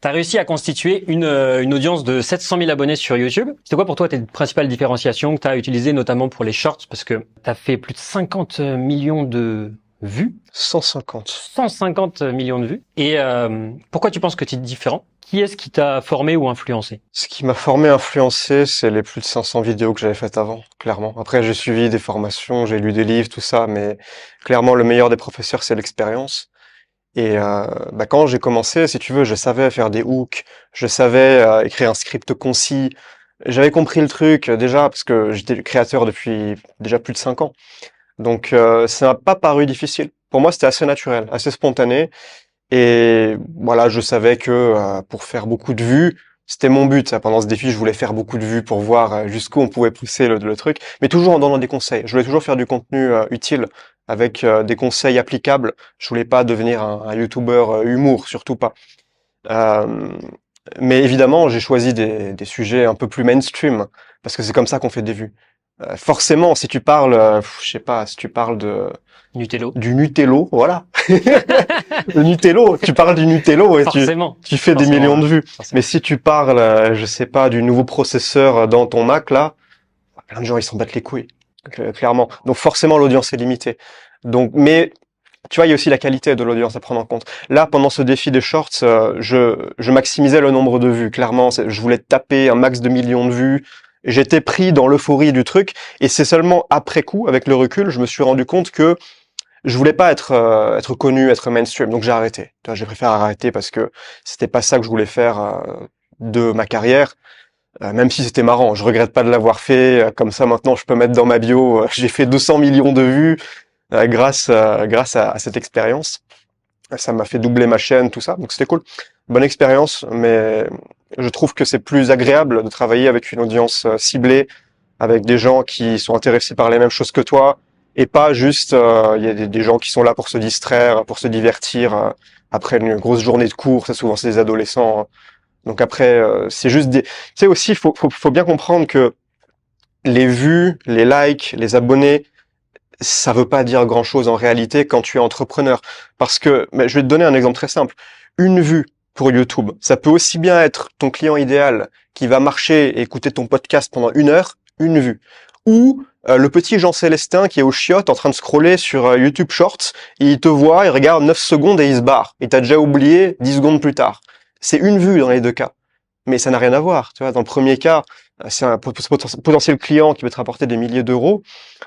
Tu as réussi à constituer une audience de 700 000 abonnés sur YouTube. C'est quoi pour toi tes principales différenciations que tu as utilisées notamment pour les shorts? Parce que tu as fait plus de 50 millions de vues. 150. 150 millions de vues. Et pourquoi tu penses que tu es différent? Qui est-ce qui t'a formé ou influencé? Ce qui m'a formé, influencé, c'est les plus de 500 vidéos que j'avais faites avant, clairement. Après, j'ai suivi des formations, j'ai lu des livres, tout ça, mais clairement, le meilleur des professeurs, c'est l'expérience. Et quand j'ai commencé, si tu veux, je savais faire des hooks, je savais écrire un script concis. J'avais compris le truc déjà parce que j'étais créateur depuis déjà plus de 5 ans. Donc ça m'a pas paru difficile. Pour moi, c'était assez naturel, assez spontané. Et voilà, je savais que pour faire beaucoup de vues, c'était mon but. Ça. Pendant ce défi, je voulais faire beaucoup de vues pour voir jusqu'où on pouvait pousser le truc, mais toujours en donnant des conseils. Je voulais toujours faire du contenu utile avec des conseils applicables. Je voulais pas devenir un YouTuber humour, surtout pas. Euh, mais évidemment, j'ai choisi des sujets un peu plus mainstream parce que c'est comme ça qu'on fait des vues. Forcément, si tu parles, je sais pas, si tu parles Nutello. du Nutello, voilà. Le Nutello, tu parles du Nutello et Forcément. tu fais des Forcément, millions de vues. Forcément. Mais si tu parles, je sais pas, du nouveau processeur dans ton Mac, là, plein de gens, ils s'en battent les couilles, clairement. Donc forcément, l'audience est limitée. Donc, mais tu vois, il y a aussi la qualité de l'audience à prendre en compte. Là, pendant ce défi des shorts, je maximisais le nombre de vues. Clairement, je voulais taper un max de millions de vues. J'étais pris dans l'euphorie du truc. Et c'est seulement après coup, avec le recul, je me suis rendu compte que je voulais pas être connu, être mainstream, donc j'ai arrêté. Tu vois, j'ai préféré arrêter parce que c'était pas ça que je voulais faire de ma carrière, même si c'était marrant. Je regrette pas de l'avoir fait. Comme ça, maintenant, je peux mettre dans ma bio, j'ai fait 200 millions de vues grâce à cette expérience. Ça m'a fait doubler ma chaîne, tout ça, donc c'était cool. Bonne expérience, mais je trouve que c'est plus agréable de travailler avec une audience ciblée, avec des gens qui sont intéressés par les mêmes choses que toi, et pas juste, il y a des gens qui sont là pour se distraire, pour se divertir après une grosse journée de cours. Ça, souvent, c'est des adolescents. Hein. Donc après, c'est juste des. Tu sais aussi, faut bien comprendre que les vues, les likes, les abonnés, ça veut pas dire grand-chose en réalité quand tu es entrepreneur. Parce que, mais je vais te donner un exemple très simple. Une vue pour YouTube, ça peut aussi bien être ton client idéal qui va marcher et écouter ton podcast pendant 1 heure, une vue. Ou le petit Jean Célestin qui est au chiottes en train de scroller sur YouTube Shorts, et il te voit, il regarde 9 secondes et il se barre. Et t'as déjà oublié 10 secondes plus tard. C'est une vue dans les deux cas. Mais ça n'a rien à voir. Tu vois, dans le premier cas, c'est un potentiel client qui va te rapporter des milliers d'euros.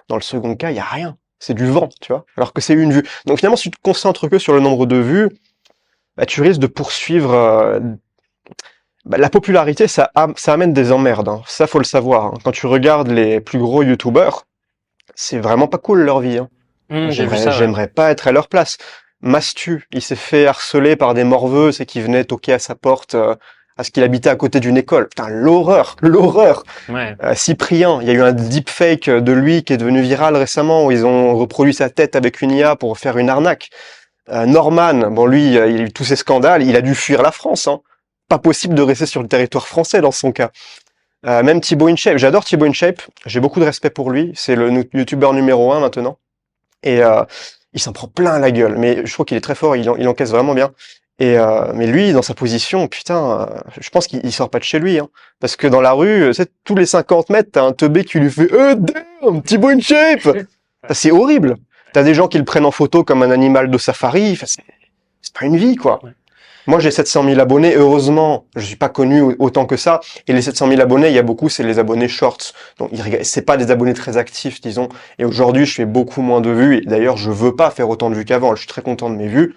Dans le second cas, il y a rien. C'est du vent, tu vois. Alors que c'est une vue. Donc finalement, si tu te concentres que sur le nombre de vues, bah, tu risques de poursuivre la popularité. Ça amène des emmerdes. Hein. Ça, faut le savoir. Hein. Quand tu regardes les plus gros YouTubeurs, c'est vraiment pas cool leur vie. Hein. J'ai vu ça. J'aimerais pas être à leur place. Mastu, il s'est fait harceler par des morveux, c'est qui venaient toquer à sa porte parce qu'il habitait à côté d'une école. Putain, l'horreur, l'horreur. Ouais. Cyprien, il y a eu un deepfake de lui qui est devenu viral récemment où ils ont reproduit sa tête avec une IA pour faire une arnaque. Norman, bon lui, il a eu tous ces scandales, il a dû fuir la France. Hein. Pas possible de rester sur le territoire français dans son cas. Même Thibaut InShape, j'adore Thibaut InShape, j'ai beaucoup de respect pour lui, c'est le youtubeur numéro 1 maintenant. Et il s'en prend plein la gueule, mais je trouve qu'il est très fort, il encaisse vraiment bien. Et mais lui, dans sa position, putain, je pense qu'il sort pas de chez lui, hein, parce que dans la rue, c'est tous les 50 mètres, t'as un teubé qui lui fait damn, Thibaut InShape. C'est horrible. T'as des gens qui le prennent en photo comme un animal de safari. Enfin, c'est pas une vie, quoi. Ouais. Moi, j'ai 700 000 abonnés. Heureusement, je suis pas connu autant que ça. Et les 700 000 abonnés, il y a beaucoup, c'est les abonnés shorts. Donc, c'est pas des abonnés très actifs, disons. Et aujourd'hui, je fais beaucoup moins de vues. Et d'ailleurs, je veux pas faire autant de vues qu'avant. Je suis très content de mes vues.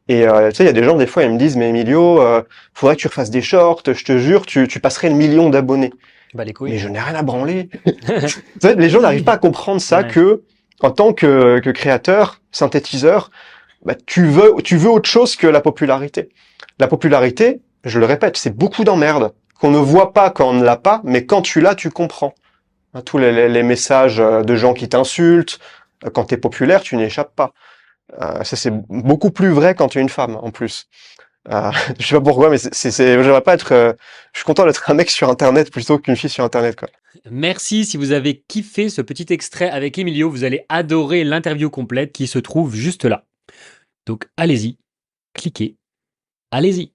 Et tu sais, il y a des gens, des fois, ils me disent, mais Emilio, faudrait que tu refasses des shorts. Je te jure, tu passerais le million d'abonnés. Bah les couilles. Mais je n'ai rien à branler. Tu sais, les gens n'arrivent pas à comprendre ça, Ouais. que en tant que créateur, synthétiseur, bah, tu veux autre chose que la popularité. La popularité, je le répète, c'est beaucoup d'emmerdes qu'on ne voit pas quand on ne l'a pas, mais quand tu l'as, tu comprends. Hein, tous les messages de gens qui t'insultent, quand tu es populaire, tu n'échappes pas. Ça, c'est beaucoup plus vrai quand tu es une femme, en plus. Je sais pas pourquoi, mais j'aimerais pas être... je suis content d'être un mec sur Internet plutôt qu'une fille sur Internet, quoi. Merci, si vous avez kiffé ce petit extrait avec Emilio, vous allez adorer l'interview complète qui se trouve juste là. Donc allez-y, cliquez, allez-y.